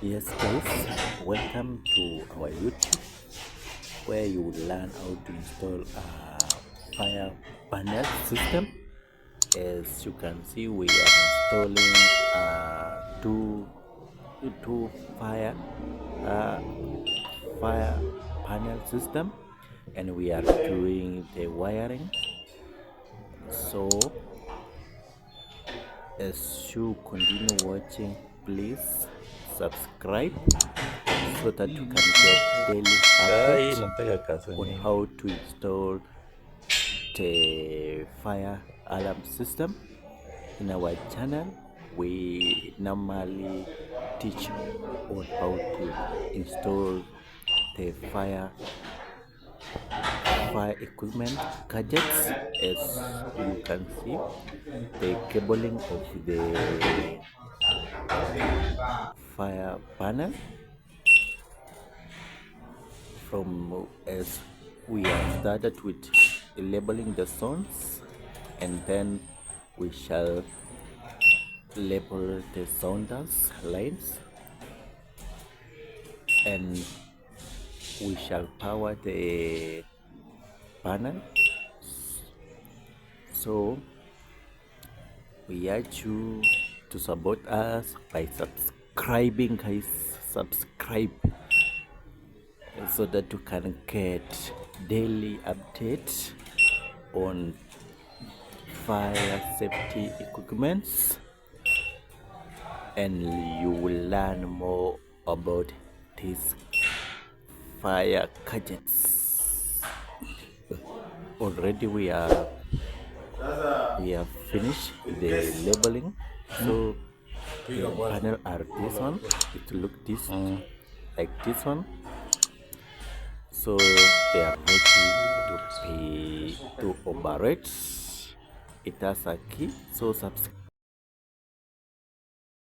Yes guys, welcome to our YouTube where you will learn how to install a fire panel system. As you can see, we are installing two uh, fire panel system, and we are doing the wiring. So as you continue watching, please subscribe so that you can get daily updates on how to install the fire alarm system. In our channel, we normally teach on how to install the fire equipment gadgets. As you can see, the cabling of the fire panel from as we have started with labeling the zones, and then we shall label the sounders lines, and we shall power the panel. So we urge you to support us by subscribing, guys. Subscribe so that you can get daily updates on fire safety equipments, and you will learn more about these fire gadgets. Already we have finished the labeling, so the panel are this one. It look this like this one, so they are ready to operate. It has a key, so subscribe